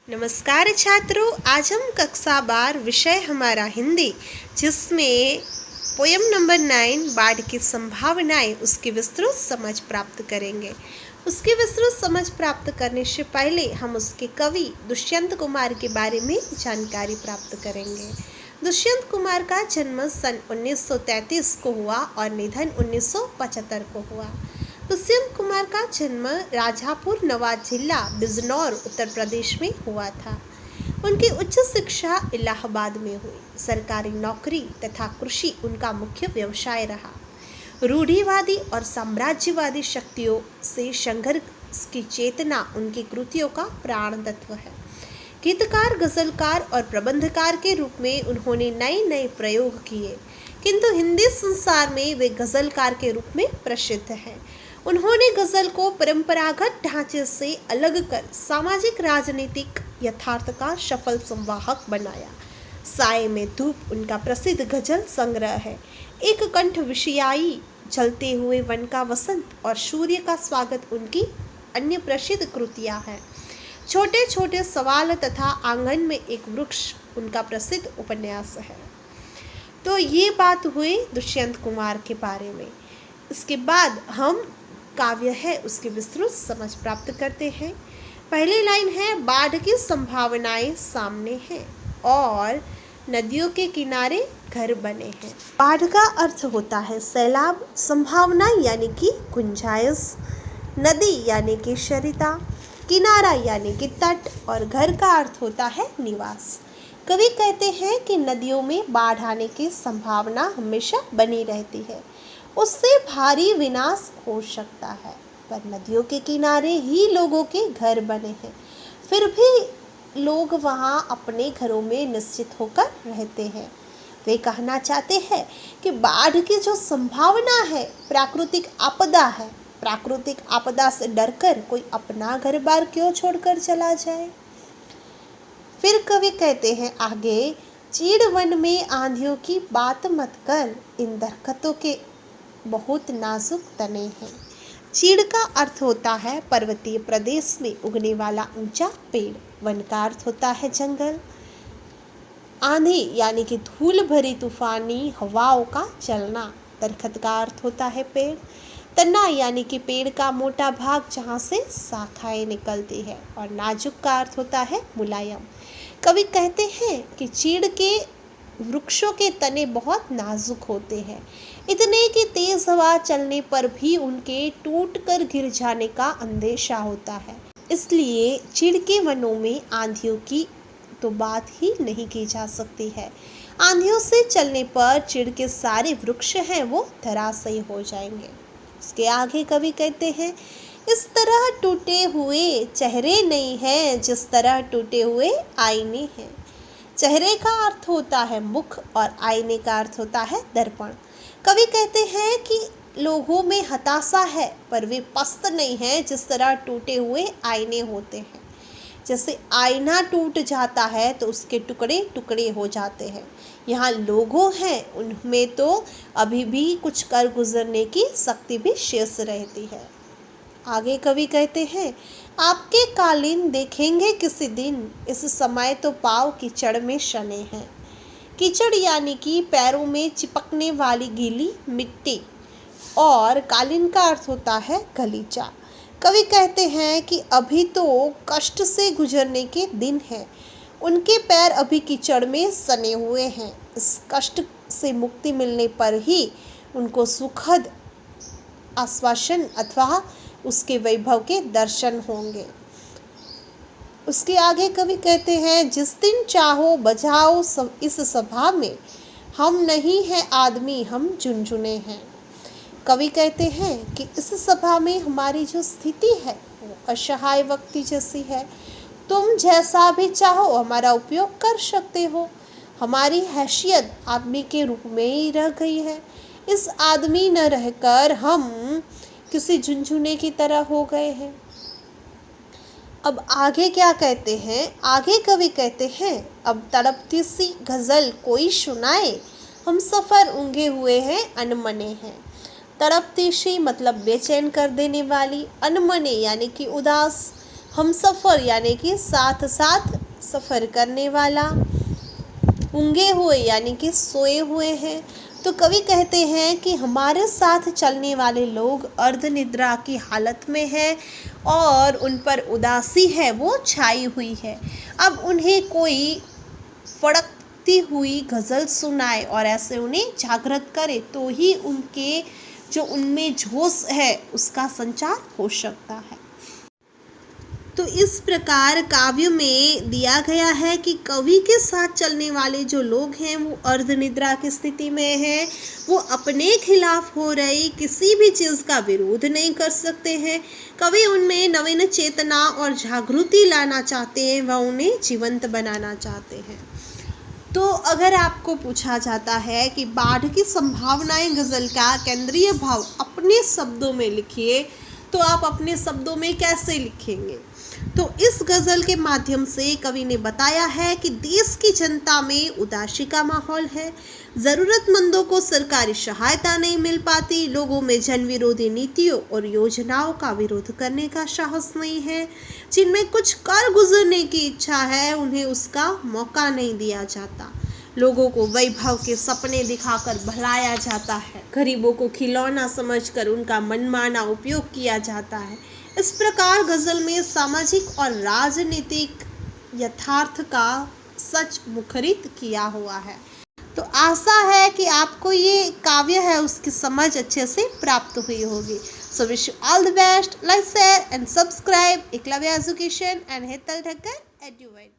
नमस्कार छात्रों, आज हम कक्षा 12 विषय हमारा हिंदी, जिसमें पोयम नंबर 9 बाढ़ की संभावनाएं, उसकी विस्तृत समझ प्राप्त करेंगे। उसकी विस्तृत समझ प्राप्त करने से पहले हम उसके कवि दुष्यंत कुमार के बारे में जानकारी प्राप्त करेंगे। दुष्यंत कुमार का जन्म सन 1933 को हुआ और निधन 1975 को हुआ। दुष्यंत कुमार का जन्म राजापुर नवाब जिला बिजनौर उत्तर प्रदेश में हुआ था। उनकी उच्च शिक्षा इलाहाबाद में हुई। सरकारी नौकरी तथा कृषि उनका मुख्य व्यवसाय रहा। रूढ़िवादी और साम्राज्यवादी शक्तियों से संघर्ष की चेतना उनकी कृतियों का प्राण तत्व है। गीतकार, गजलकार और प्रबंधकार के रूप में उन्होंने नए नए प्रयोग किए, किंतु हिंदी संसार में वे गजलकार के रूप में प्रसिद्ध हैं। उन्होंने गजल को परंपरागत ढांचे से अलग कर सामाजिक राजनीतिक यथार्थ का सफल संवाहक बनाया। साए में धूप उनका प्रसिद्ध गजल संग्रह है। एक कंठ विषयाई, जलते हुए वन का वसंत और सूर्य का स्वागत उनकी अन्य प्रसिद्ध कृतियां हैं। छोटे छोटे सवाल तथा आंगन में एक वृक्ष उनका प्रसिद्ध उपन्यास है। तो ये बात हुई दुष्यंत कुमार के बारे में। इसके बाद हम काव्य है उसकी विस्तृत समझ प्राप्त करते हैं। पहली लाइन है, बाढ़ की संभावनाएं सामने हैं और नदियों के किनारे घर बने हैं। बाढ़ का अर्थ होता है सैलाब, संभावना यानी कि गुंजाइश, नदी यानी कि सरिता, किनारा यानी कि तट और घर का अर्थ होता है निवास। कवि कहते हैं कि नदियों में बाढ़ आने की संभावना हमेशा बनी रहती है, उससे भारी विनाश हो सकता है, पर नदियों के किनारे ही लोगों के घर बने हैं। फिर भी लोग वहां अपने घरों में निश्चित होकर रहते हैं। वे कहना चाहते हैं कि बाढ़ की जो संभावना है प्राकृतिक आपदा है। प्राकृतिक आपदा से डरकर कोई अपना घर बार क्यों छोड़कर चला जाए। फिर कवि कहते हैं आगे, चीड़ वन में आंधियों की बात मत कर, इन दरख्तों के बहुत नाजुक तने हैं। चीड़ का अर्थ होता है पर्वतीय प्रदेश में उगने वाला ऊंचा पेड़। वन का अर्थ होता है जंगल। आंधी यानी कि धूल भरी तूफानी हवाओं का चलना। दरख्त का अर्थ होता है पेड़। तना यानी कि पेड़ का मोटा भाग जहाँ से शाखाएं निकलती है, और नाजुक का अर्थ होता है मुलायम। कवि कहते हैं कि चीड़ के वृक्षों के तने बहुत नाजुक होते हैं, इतने कि तेज हवा चलने पर भी उनके टूटकर गिर जाने का अंदेशा होता है। इसलिए चीड़ के वनों में आंधियों की तो बात ही नहीं की जा सकती है। आंधियों से चलने पर चीड़ के सारे वृक्ष हैं वो धराशायी हो जाएंगे। इसके आगे कवि कहते हैं, इस तरह टूटे हुए चेहरे नहीं हैं जिस तरह टूटे हुए आईने हैं। चेहरे का अर्थ होता है मुख और आईने का अर्थ होता है दर्पण। कवि कहते हैं कि लोगों में हताशा है, पर वे पस्त नहीं है जिस तरह टूटे हुए आईने होते हैं। जैसे आईना टूट जाता है तो उसके टुकड़े टुकड़े हो जाते हैं। यहाँ लोगों हैं, उनमें तो अभी भी कुछ कर गुजरने की शक्ति भी शेष रहती है। आगे कवि कहते हैं, आपके कालीन देखेंगे किसी दिन, इस समय तो पाँव कीचड़ में सने हैं। कीचड़ यानी कि पैरों में चिपकने वाली गीली मिट्टी, और कालीन का अर्थ होता है गलीचा। कवि कहते हैं कि अभी तो कष्ट से गुजरने के दिन हैं, उनके पैर अभी कीचड़ में सने हुए हैं। इस कष्ट से मुक्ति मिलने पर ही उनको सुखद आश्वासन अथवा उसके वैभव के दर्शन होंगे। उसके आगे कवि कहते हैं, जिस दिन चाहो बजाओ इस सभा में, हम नहीं हैं आदमी हम झुनझुने हैं। कवि कहते हैं कि इस सभा में हमारी जो स्थिति है वो असहाय व्यक्ति जैसी है। तुम जैसा भी चाहो हमारा उपयोग कर सकते हो। हमारी हैसियत आदमी के रूप में ही रह गई है। इस आदमी न रहकर हम किसी झुनझुने की तरह हो गए हैं। अब आगे क्या कहते हैं, आगे कवि कहते हैं, अब तड़पती सी गजल कोई सुनाए, हम सफ़र ऊँघे हुए हैं अनमने हैं। तड़पती सी मतलब बेचैन कर देने वाली, अनमने यानी कि उदास, हम सफ़र यानी कि साथ साथ सफ़र करने वाला ऊँघे हुए यानी कि सोए हुए हैं। तो कवि कहते हैं कि हमारे साथ चलने वाले लोग अर्धनिद्रा की हालत में हैं और उन पर उदासी है वो छाई हुई है। अब उन्हें कोई फड़कती हुई गज़ल सुनाए और ऐसे उन्हें जागृत करे तो ही उनके जो उनमें जोश है उसका संचार हो सकता है। तो इस प्रकार काव्य में दिया गया है कि कवि के साथ चलने वाले जो लोग हैं वो अर्धनिद्रा की स्थिति में हैं। वो अपने खिलाफ हो रही किसी भी चीज़ का विरोध नहीं कर सकते हैं। कवि उनमें नवीन चेतना और जागृति लाना चाहते हैं, वह उन्हें जीवंत बनाना चाहते हैं। तो अगर आपको पूछा जाता है कि बाढ़ की संभावनाएं गज़ल का केंद्रीय भाव अपने शब्दों में लिखिए, तो आप अपने शब्दों में कैसे लिखेंगे? तो इस गज़ल के माध्यम से कवि ने बताया है कि देश की जनता में उदासी का माहौल है, ज़रूरतमंदों को सरकारी सहायता नहीं मिल पाती, लोगों में जन विरोधी नीतियों और योजनाओं का विरोध करने का साहस नहीं है, जिनमें कुछ कर गुजरने की इच्छा है उन्हें उसका मौका नहीं दिया जाता, लोगों को वैभव के सपने दिखाकर भुलाया जाता है, गरीबों को खिलौना समझकर उनका मनमाना उपयोग किया जाता है। इस प्रकार गज़ल में सामाजिक और राजनीतिक यथार्थ का सच मुखरित किया हुआ है। तो आशा है कि आपको ये काव्य है उसकी समझ अच्छे से प्राप्त हुई होगी। So wish you all the best. Like, share and subscribe Eklavya education and Hetal Thakkar एडुवाइड।